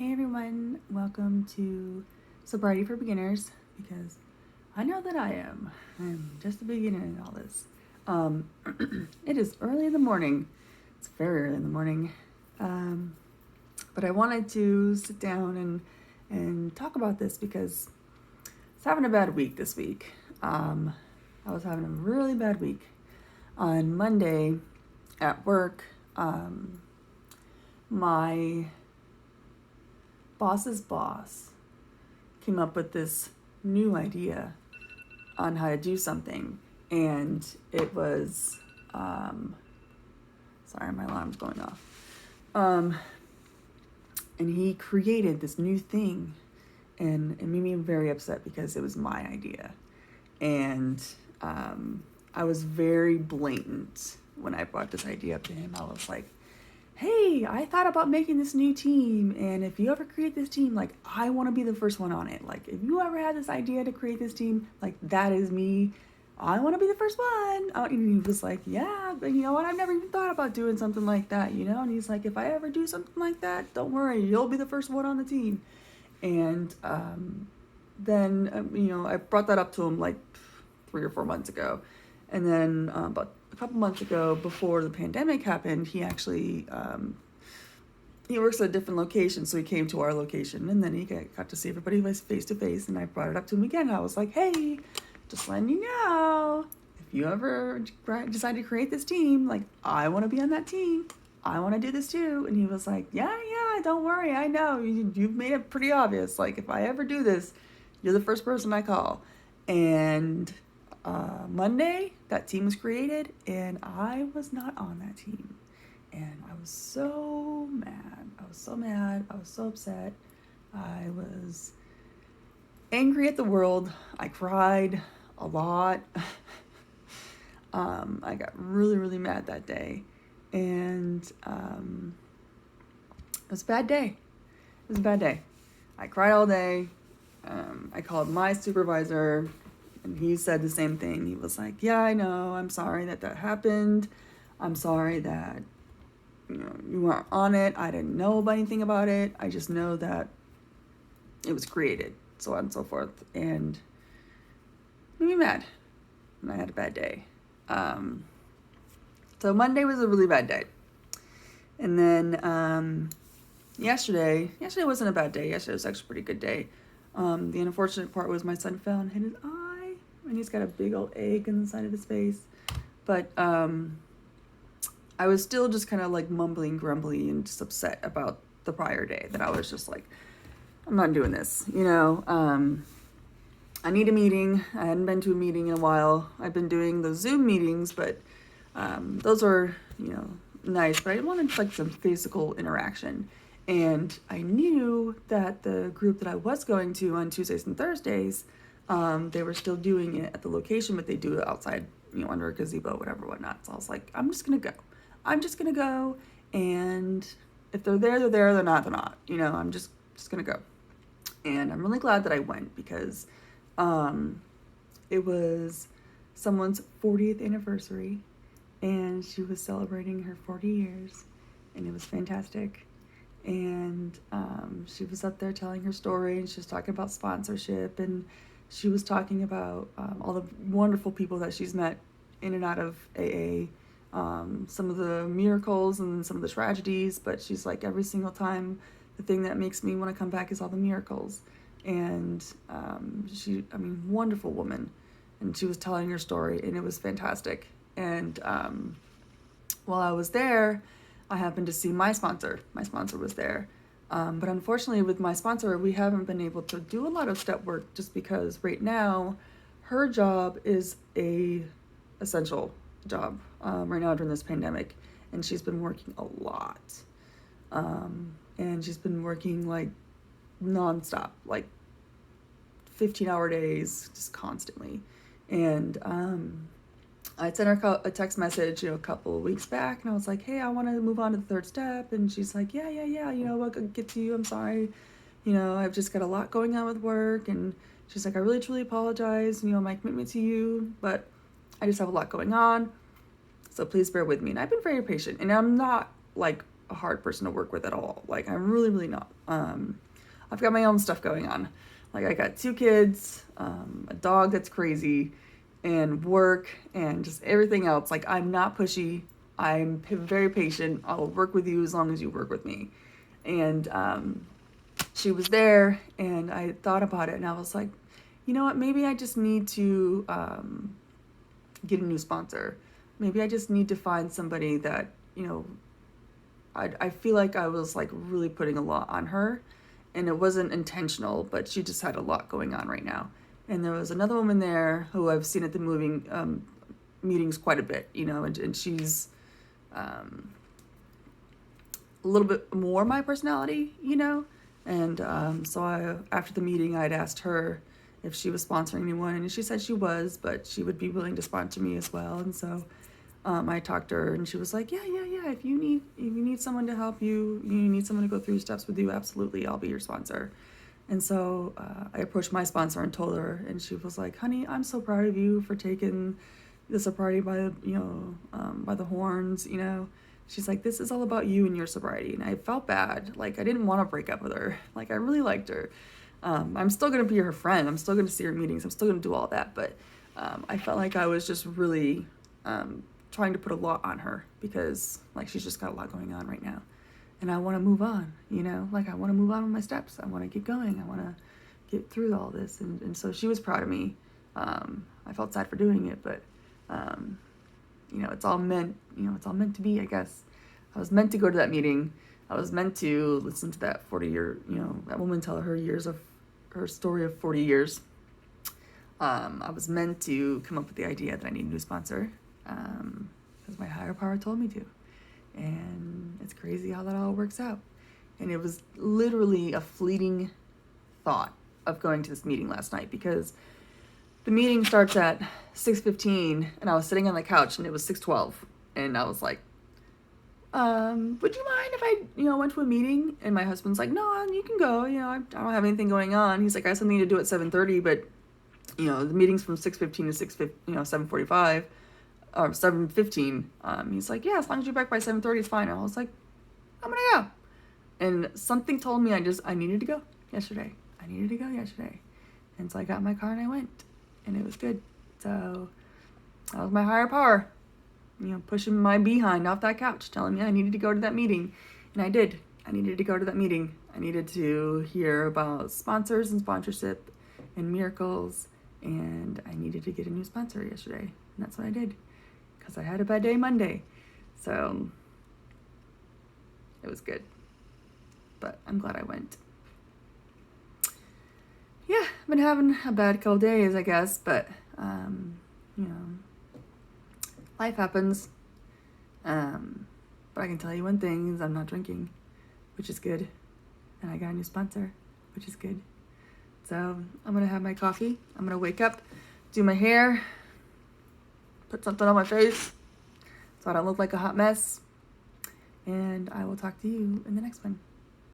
Hey everyone, welcome to Sobriety for Beginners, because I know that I am. I'm just a beginner in all this. It is early in the morning. It's very early in the morning. But I wanted to sit down and talk about this because I was having a bad week this week. I was having a really bad week. On Monday at work, my boss's boss came up with this new idea on how to do something, and it was sorry, my alarm's going off. And he created this new thing, and it made me very upset because it was my idea. And I was very blatant when I brought this idea up to him. I was like, hey, I thought about making this new team, and if you ever create this team, like, I want to be the first one on it. Like, if you ever had this idea to create this team, like, that is me. I want to be the first one. And he was like, yeah, but you know what? I've never even thought about doing something like that, you know? And he's like, if I ever do something like that, don't worry, you'll be the first one on the team. And then, I brought that up to him like 3 or 4 months ago. And then about a couple months ago, before the pandemic happened, he actually, he works at a different location, so he came to our location, and then he got to see everybody face to face, and I brought it up to him again. I was like, hey, just letting you know, if you ever decide to create this team, like, I want to be on that team. I want to do this too. And he was like, yeah, don't worry. I know. You've made it pretty obvious. Like, if I ever do this, you're the first person I call. And Monday, that team was created, and I was not on that team. And I was so mad. I was so upset. I was angry at the world. I cried a lot. I got really, really mad that day. And it was a bad day. I cried all day. I called my supervisor, and he said the same thing. He was like, yeah, I know. I'm sorry that happened. I'm sorry that you weren't on it. I didn't know about anything about it. I just know that it was created, so on and so forth. And made me mad. And I had a bad day. So Monday was a really bad day. And then yesterday wasn't a bad day. Yesterday was actually a pretty good day. The unfortunate part was my son fell and hit his eye, and he's got a big old egg in the side of his face. But I was still just kind of like mumbling, grumbly, and just upset about the prior day, that I was just like, I'm not doing this, I need a meeting. I hadn't been to a meeting in a while. I've been doing those Zoom meetings, but those are, nice, but I wanted like some physical interaction. And I knew that the group that I was going to on Tuesdays and Thursdays, they were still doing it at the location, but they do it outside, under a gazebo, whatnot. So I was like, I'm just going to go. And if they're there, they're there. They're not, they're not. I'm just going to go. And I'm really glad that I went, because it was someone's 40th anniversary, and she was celebrating her 40 years, and it was fantastic. And she was up there telling her story, and she was talking about sponsorship, and she was talking about all the wonderful people that she's met in and out of AA, some of the miracles and some of the tragedies, but she's like, every single time, the thing that makes me want to come back is all the miracles. And wonderful woman, and she was telling her story, and it was fantastic. And while I was there, I happened to see my sponsor. My sponsor was there. But unfortunately, with my sponsor, we haven't been able to do a lot of step work, just because right now, her job is a essential job right now during this pandemic. And she's been working a lot. And she's been working like nonstop, like 15-hour days, just constantly. And I sent her a text message, a couple of weeks back, and I was like, hey, I want to move on to the third step. And she's like, yeah, I'll get to you. I'm sorry. I've just got a lot going on with work. And she's like, I really, truly apologize, my commitment to you, but I just have a lot going on. So please bear with me. And I've been very patient, and I'm not like a hard person to work with at all. Like, I'm really, really not. I've got my own stuff going on. Like, I got 2 kids, a dog that's crazy, and work, and just everything else. Like, I'm not pushy. I'm very patient. I'll work with you as long as you work with me. And she was there, and I thought about it, and I was like, you know what? Maybe I just need to get a new sponsor. Maybe I just need to find somebody that, you know, I feel like I was like really putting a lot on her, and it wasn't intentional, but she just had a lot going on right now. And there was another woman there who I've seen at the moving meetings quite a bit, you know, and she's a little bit more my personality, you know. And so after the meeting, I'd asked her if she was sponsoring anyone, and she said she was, but she would be willing to sponsor me as well. And so I talked to her, and she was like, yeah. If you need someone to help you, you need someone to go through steps with you, absolutely, I'll be your sponsor. And so I approached my sponsor and told her, and she was like, honey, I'm so proud of you for taking the sobriety by the horns, you know. She's like, this is all about you and your sobriety. And I felt bad. Like, I didn't want to break up with her. Like, I really liked her. I'm still going to be her friend. I'm still going to see her meetings. I'm still going to do all that. But I felt like I was just really trying to put a lot on her because, like, she's just got a lot going on right now. And I want to move on, you know? Like, I want to move on with my steps. I want to get going. I want to get through all this. And so she was proud of me. I felt sad for doing it, but, you know, it's all meant to be, I guess. I was meant to go to that meeting. I was meant to listen to that 40-year, you know, that woman tell her story of 40 years. I was meant to come up with the idea that I need a new sponsor because my higher power told me to. And it's crazy how that all works out. And it was literally a fleeting thought of going to this meeting last night because the meeting starts at 6:15 and I was sitting on the couch and it was 6:12 and I was like, would you mind if I, went to a meeting? And my husband's like, no, you can go, I don't have anything going on. He's like, I have something to do at 7:30, but the meeting's from 6:15 to 7:45 or 7:15. He's like, yeah, as long as you're back by 7:30, it's fine. And I was like, I'm gonna go. And something told me I needed to go yesterday. And so I got in my car and I went, and it was good. So that was my higher power, pushing my behind off that couch, telling me I needed to go to that meeting. And I did. I needed to go to that meeting. I needed to hear about sponsors and sponsorship and miracles. And I needed to get a new sponsor yesterday. And that's what I did. Because I had a bad day Monday. So it was good. But I'm glad I went. Yeah, I've been having a bad couple days, I guess. But, life happens. But I can tell you one thing is I'm not drinking, which is good. And I got a new sponsor, which is good. So I'm going to have my coffee. I'm going to wake up, do my hair, put something on my face so I don't look like a hot mess. And I will talk to you in the next one.